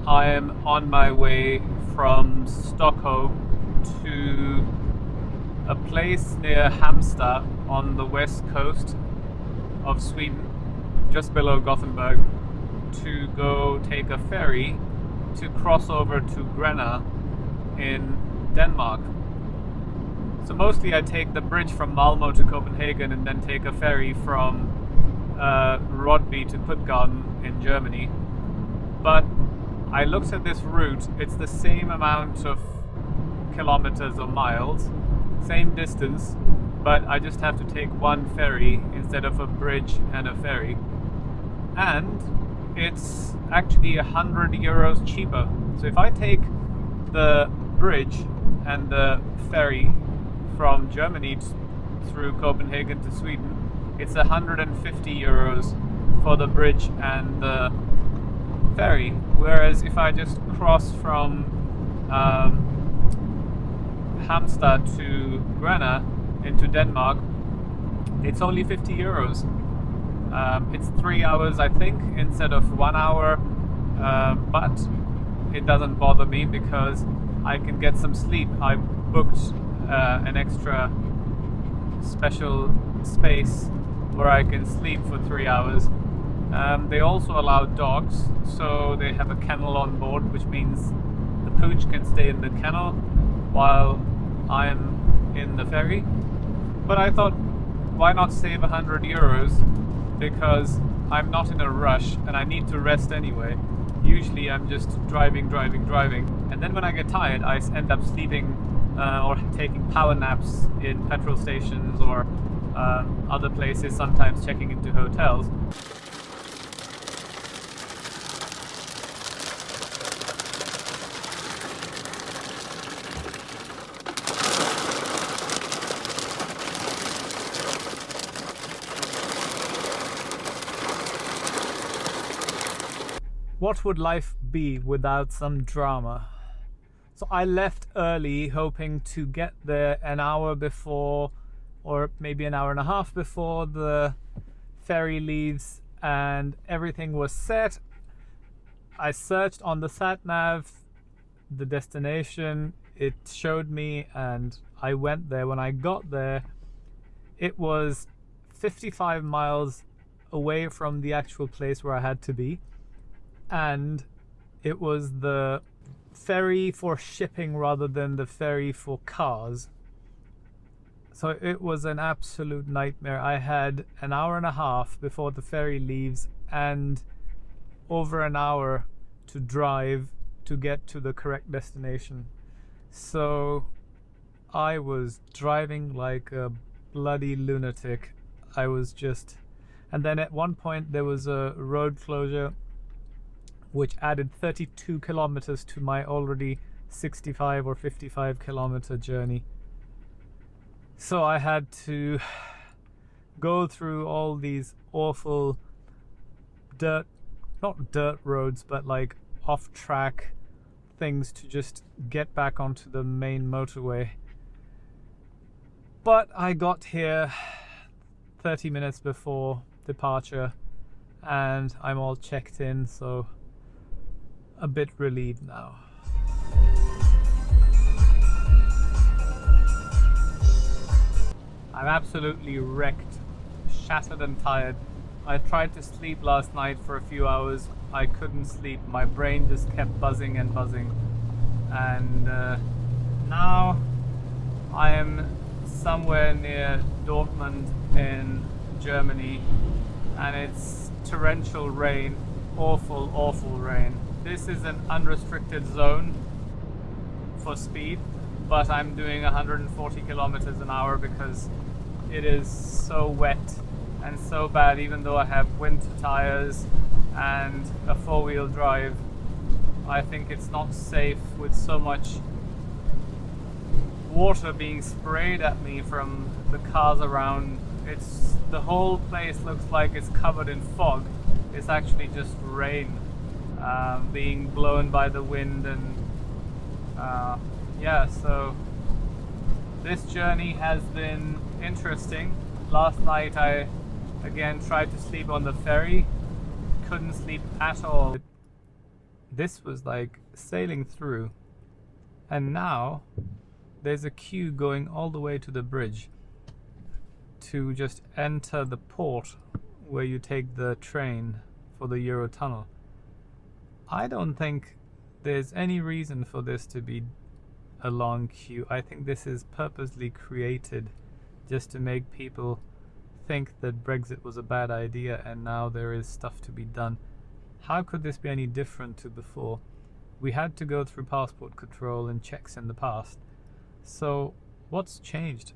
I am on my way from Stockholm to a place near Halmstad on the west coast of Sweden, just below Gothenburg, to go take a ferry to cross over to Grena in Denmark. So mostly I take the bridge from Malmo to Copenhagen and then take a ferry from Rodby to Puttgarden in Germany. But I looked at this route, it's the same amount of kilometers or miles, same distance, but I just have to take one ferry instead of a bridge and a ferry. And it's actually €100 cheaper. So if I take the bridge and the ferry from Germany through Copenhagen to Sweden, it's €150 for the bridge and the ferry. Whereas if I just cross from Halmstad to Grena into Denmark, it's only €50. It's 3 hours, I think, instead of 1 hour, but it doesn't bother me because I can get some sleep. I booked an extra special space where I can sleep for 3 hours. They also allow dogs, so they have a kennel on board, which means the pooch can stay in the kennel while I'm in the ferry. But I thought, why not save €100? Because I'm not in a rush and I need to rest anyway. Usually I'm just driving, and then when I get tired I end up sleeping or taking power naps in petrol stations or other places, sometimes checking into hotels. What would life be without some drama? So I left early, hoping to get there an hour before, or maybe an hour and a half before the ferry leaves, and everything was set. I searched on the sat-nav the destination, it showed me, and I went there. When I got there, it was 55 miles away from the actual place where I had to be. And it was the ferry for shipping rather than the ferry for cars. So it was an absolute nightmare. I had an hour and a half before the ferry leaves and over an hour to drive to get to the correct destination. So I was driving like a bloody lunatic. I was just... And then at one point there was a road closure which added 32 kilometers to my already 65 or 55 kilometer journey. So I had to go through all these awful not dirt roads, but like off-track things to just get back onto the main motorway. But I got here 30 minutes before departure and I'm all checked in, so a bit relieved now. I'm absolutely wrecked, shattered and tired. I tried to sleep last night for a few hours. I couldn't sleep. My brain just kept buzzing and buzzing. And now I am somewhere near Dortmund in Germany, and it's torrential rain, awful, awful rain. This is an unrestricted zone for speed, but I'm doing 140 kilometers an hour because it is so wet and so bad. Even though I have winter tires and a four-wheel drive, I think it's not safe with so much water being sprayed at me from the cars around. The whole place looks like it's covered in fog. It's actually just rain being blown by the wind, and yeah, so this journey has been interesting. Last night I again tried to sleep on the ferry, couldn't sleep at all. this was like sailing through, and now there's a queue going all the way to the bridge to just enter the port where you take the train for the Eurotunnel. I don't think there's any reason for this to be a long queue. I think this is purposely created just to make people think that Brexit was a bad idea and now there is stuff to be done. How could this be any different to before? We had to go through passport control and checks in the past. So what's changed?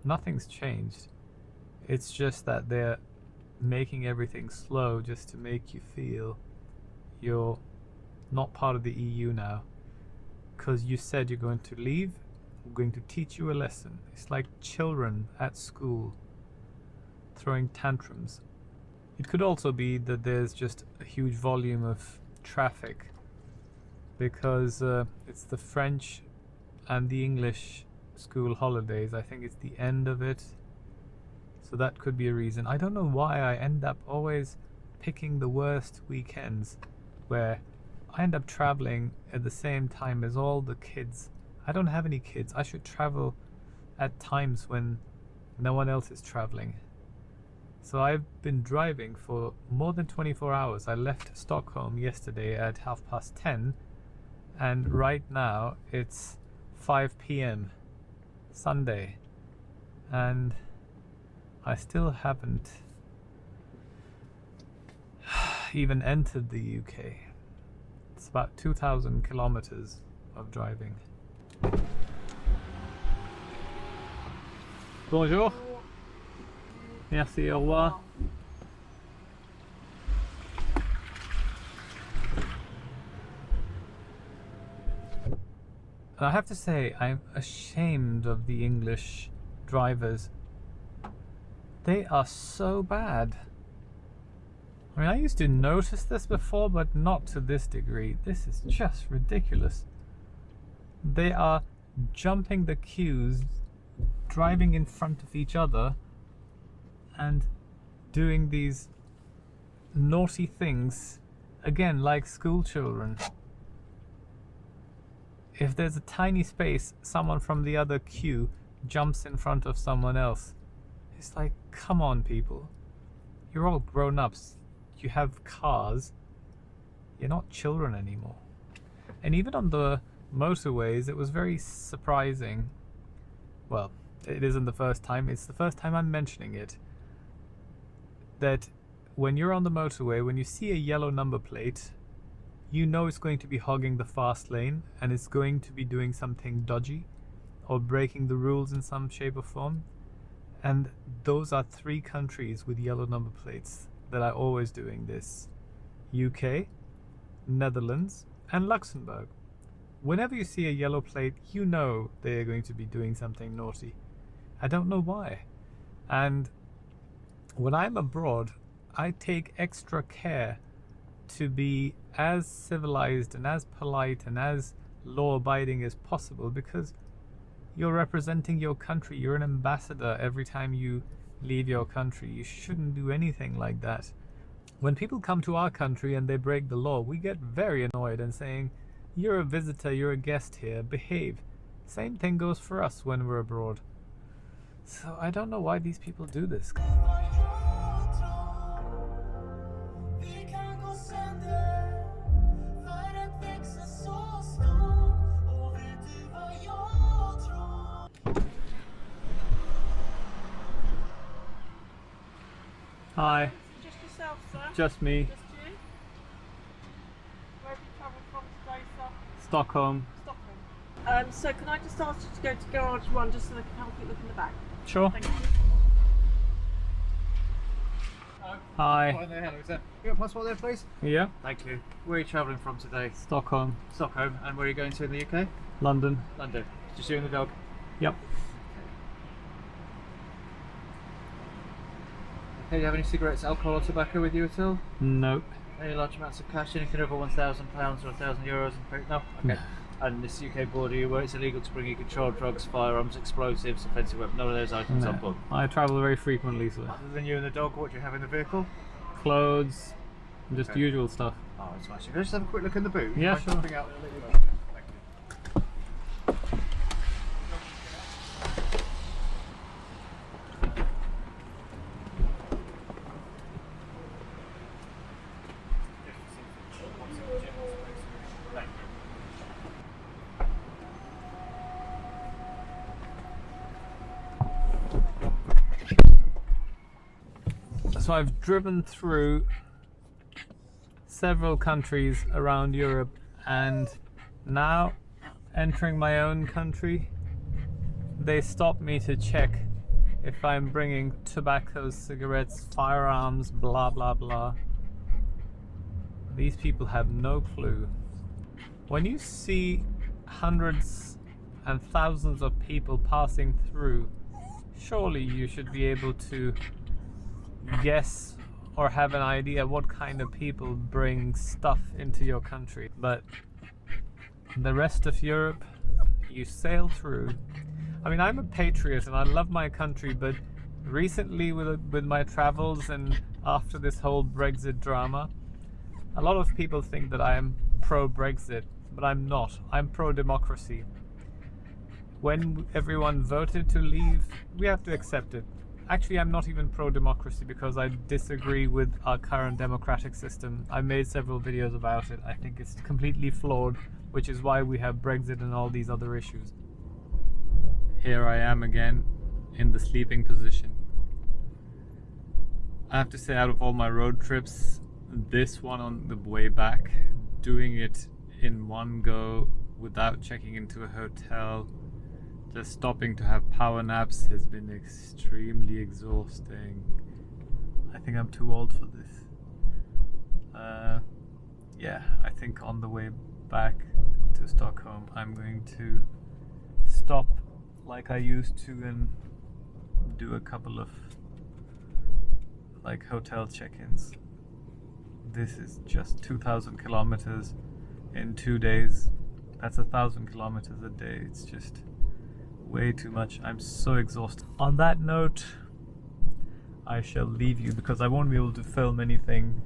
Nothing's changed. It's just that they're making everything slow just to make you feel you're not part of the EU now. Because you said you're going to leave, we're going to teach you a lesson. It's like children at school throwing tantrums. It could also be that there's just a huge volume of traffic because it's the French and the English school holidays. I think it's the end of it. So that could be a reason. I don't know why I end up always picking the worst weekends where I end up traveling at the same time as all the kids. I don't have any kids. I should travel at times when no one else is traveling. So I've been driving for more than 24 hours. I left Stockholm yesterday at 10:30, and right now it's 5 p.m. Sunday, and I still haven't even entered the UK. It's about 2,000 kilometers of driving. Bonjour. Merci, au revoir. I have to say, I'm ashamed of the English drivers. They are so bad. I mean, I used to notice this before, but not to this degree. This is just ridiculous. They are jumping the queues, driving in front of each other, and doing these naughty things, again, like school children. If there's a tiny space, someone from the other queue jumps in front of someone else. It's like, come on, people. You're all grown-ups. You have cars. You're not children anymore. And even on the motorways, it was very surprising. Well, it isn't the first time. It's the first time I'm mentioning it. That when you're on the motorway, when you see a yellow number plate, you know it's going to be hogging the fast lane and it's going to be doing something dodgy or breaking the rules in some shape or form. And those are 3 countries with yellow number plates that are always doing this: UK, Netherlands, and Luxembourg. Whenever you see a yellow plate, you know they are going to be doing something naughty. I don't know why. And when I'm abroad, I take extra care to be as civilized and as polite and as law-abiding as possible, because you're representing your country. You're an ambassador every time you leave your country. You shouldn't do anything like that. When people come to our country and they break the law, we get very annoyed and saying, you're a visitor, you're a guest here, behave. Same thing goes for us when we're abroad. So I don't know why these people do this. Hi. Just yourself, sir? Just me. Just you? Where have you travelled from today, sir? Stockholm. Stockholm. So can I just ask you to go to garage 1 just so they can have a quick look in the back? Sure. Thank you. Hi. Hello there, hello sir. You got a passport there, please? Yeah. Thank you. Where are you travelling from today? Stockholm. Stockholm. And where are you going to in the UK? London. London. Just you and the dog? Yep. Okay, do you have any cigarettes, alcohol or tobacco with you at all? Nope. Any large amounts of cash, anything over £1,000 or €1,000? No? Okay. And this UK border, where it's illegal to bring in controlled drugs, firearms, explosives, offensive weapons, none of those items on board. I travel very frequently, so Other than you and the dog, what do you have in the vehicle? clothes, Just Okay. usual stuff. Oh, it's nice. Can I just have a quick look in the boot? Yeah, Mind sure. popping out and I'll let you know. Thank you. So I've driven through several countries around Europe, and now entering my own country, they stop me to check if I'm bringing tobacco, cigarettes, firearms, blah blah blah. These people have no clue. When you see hundreds and thousands of people passing through, surely you should be able to guess or have an idea what kind of people bring stuff into your country. But the rest of Europe, you sail through. I mean, I'm a patriot and I love my country, but recently with my travels and after this whole Brexit drama, a lot of people think that I am pro-Brexit, but I'm not. I'm pro-democracy. When everyone voted to leave, we have to accept it. Actually, I'm not even pro-democracy because I disagree with our current democratic system. I made several videos about it. I think it's completely flawed, which is why we have Brexit and all these other issues. Here I am again in the sleeping position. I have to say, out of all my road trips, this one on the way back, doing it in one go without checking into a hotel, just stopping to have power naps, has been extremely exhausting. I think I'm too old for this. Yeah, I think on the way back to Stockholm I'm going to stop like I used to and do a couple of like hotel check-ins. This is just 2,000 kilometers in 2 days. That's 1,000 kilometers a day. It's just way too much. I'm so exhausted. On that note, I shall leave you because I won't be able to film anything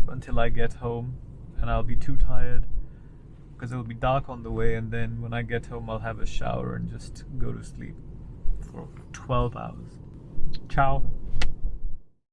until I get home, and I'll be too tired because it'll be dark on the way, and then when I get home I'll have a shower and just go to sleep for 12 hours. Ciao.